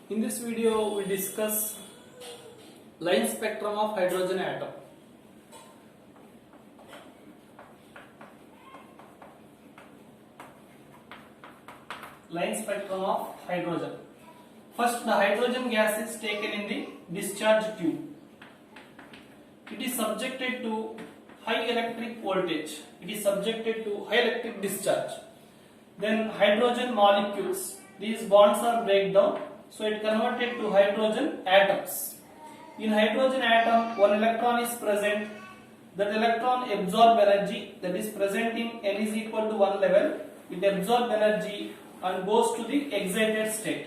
In this video, we discuss line spectrum of hydrogen atom. Line spectrum of hydrogen. First, the hydrogen gas is taken in the discharge tube. It is subjected to high electric voltage. It is subjected to high electric discharge. Then hydrogen molecules, these bonds are break down, so it converted to hydrogen atoms. In hydrogen atom, one electron is present. That electron absorb energy, that is present in n is equal to 1 level. It absorb energy and goes to the excited state.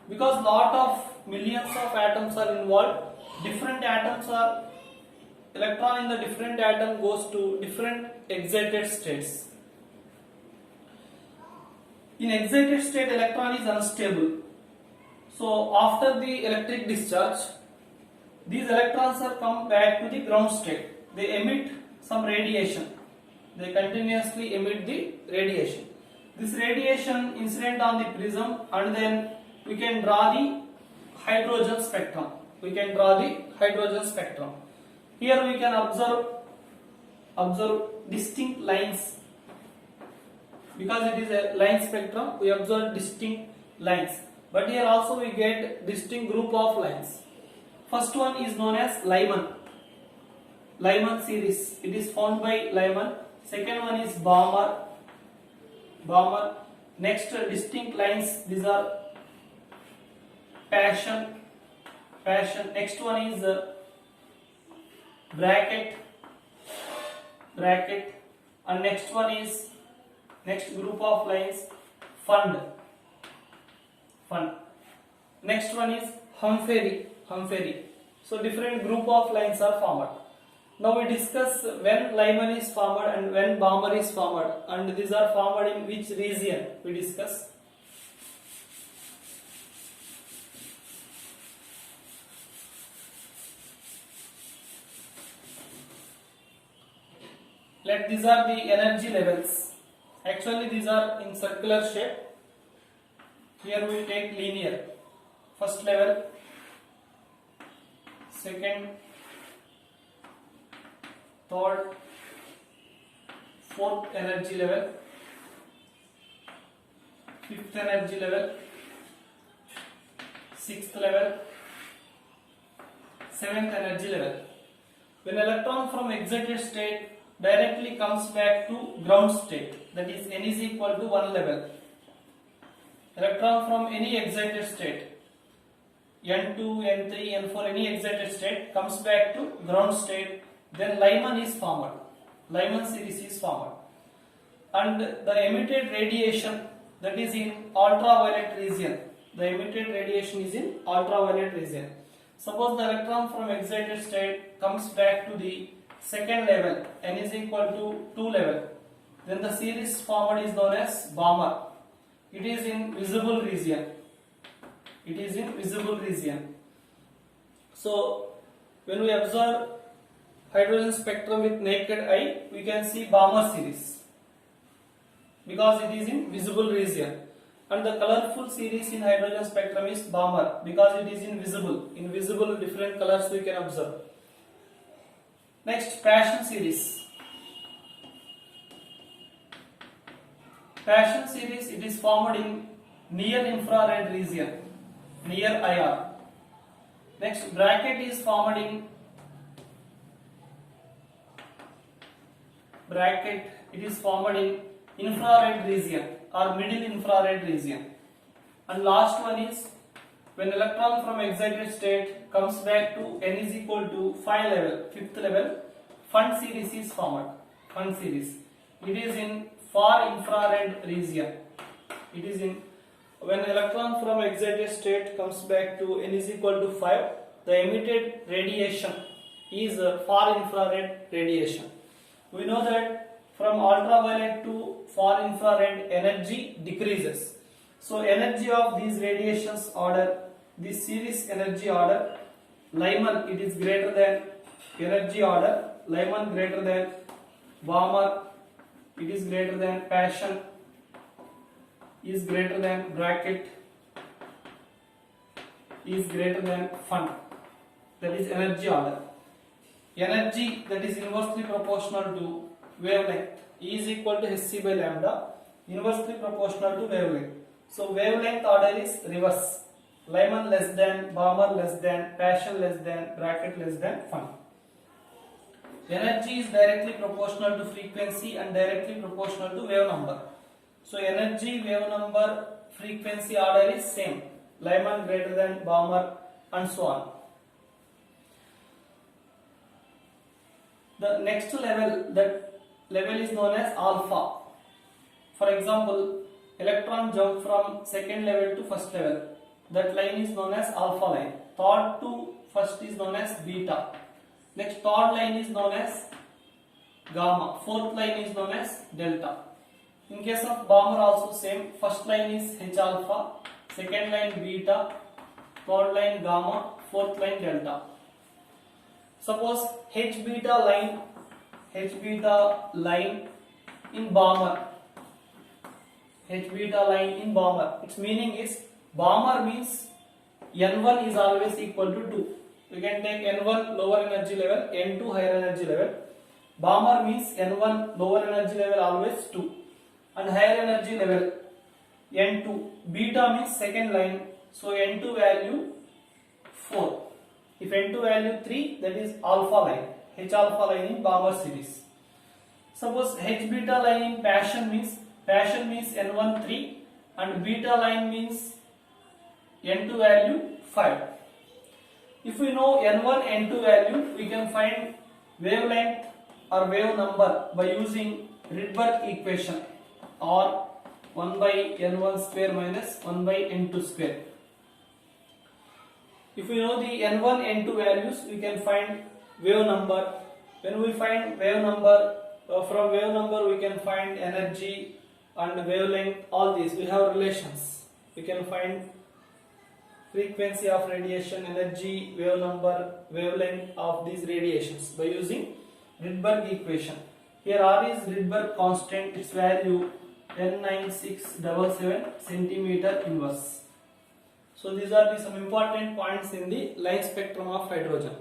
Because lot of millions of atoms are involved, different atoms are electron in the different atom goes to different excited states. In excited state, electron is unstable. So after the electric discharge, these electrons are come back to the ground state. They emit some radiation. They continuously emit the radiation. This radiation incident on the prism, and then we can draw the hydrogen spectrum. Here we can observe distinct lines. Because it is a line spectrum, we observe distinct lines. But here also we get distinct group of lines. First one is known as Lyman series. It is found by Lyman. Second one is Balmer. Next distinct lines, these are Passion. Next one is bracket. And next one is, next group of lines, Fund. Next one is Humphrey. So different group of lines are formed. Now we discuss when Lyman is formed and when Balmer is formed, and these are formed in which region we discuss. These are the energy levels. Actually these are in circular shape. Here we take linear. First level, second, third, fourth energy level, fifth energy level, sixth level, seventh energy level. When electron from excited state directly comes back to ground state, that is n is equal to 1 level. Electron from any excited state, n2, n3, n4, any excited state comes back to ground state, then Lyman is formed. Lyman series is formed. And the emitted radiation, that is in ultraviolet region. Suppose the electron from excited state comes back to the second level, n is equal to 2 level, then the series formed is known as Balmer. It is in visible region. So when we observe hydrogen spectrum with naked eye, we can see Balmer series because it is in visible region, and the colorful series in hydrogen spectrum is Balmer because it is invisible. In visible different colors we can observe. Next, Passion series. It is formed in near infrared region, near IR. Next, bracket is formed in infrared region or middle infrared region. And last one is when electron from excited state comes back to n is equal to 5 level, fifth level, Fund series is formed. It is in far infrared region. When electron from excited state comes back to n is equal to 5, the emitted radiation is far infrared radiation. We know that from ultraviolet to far infrared energy decreases. So energy of these radiations order, this series energy order, Lyman it is greater than energy order, Lyman greater than Balmer, it is greater than Passion, is greater than bracket, is greater than fun, that is energy order. Energy that is inversely proportional to wavelength E is equal to hc by lambda, inversely proportional to wavelength. So wavelength order is reverse. Lyman less than, Balmer less than, Paschen less than, bracket less than, fun. Energy is directly proportional to frequency and directly proportional to wave number. So energy, wave number, frequency order is same. Lyman greater than, Balmer, and so on. The next level, that level is known as alpha. For example, electron jump from second level to first level. That line is known as alpha line. Third to first is known as beta. Next third line is known as gamma. Fourth line is known as delta. In case of Balmer also same. First line is H alpha, second line beta, third line gamma, fourth line delta. Suppose H beta line in Balmer. H beta line in Balmer. Its meaning is Balmer means N1 is always equal to 2. We can take N1 lower energy level, N2 higher energy level. Balmer means N1 lower energy level always 2 and higher energy level N2. Beta means second line, so N2 value 4. If N2 value 3, that is alpha line, H alpha line in Balmer series. Suppose H beta line in Paschen means N1 3 and beta line means N2 value 5. If we know N1, N2 value, we can find wavelength or wave number by using Rydberg equation, or 1 by N1 square minus 1 by N2 square. If we know the N1, N2 values, we can find wave number. When we find wave number, from wave number we can find energy and wavelength, all these. We have relations. We can find frequency of radiation, energy, wave number, wavelength of these radiations by using Rydberg equation. Here R is Rydberg constant, its value 109,677 centimeter inverse. So these are some important points in the line spectrum of hydrogen.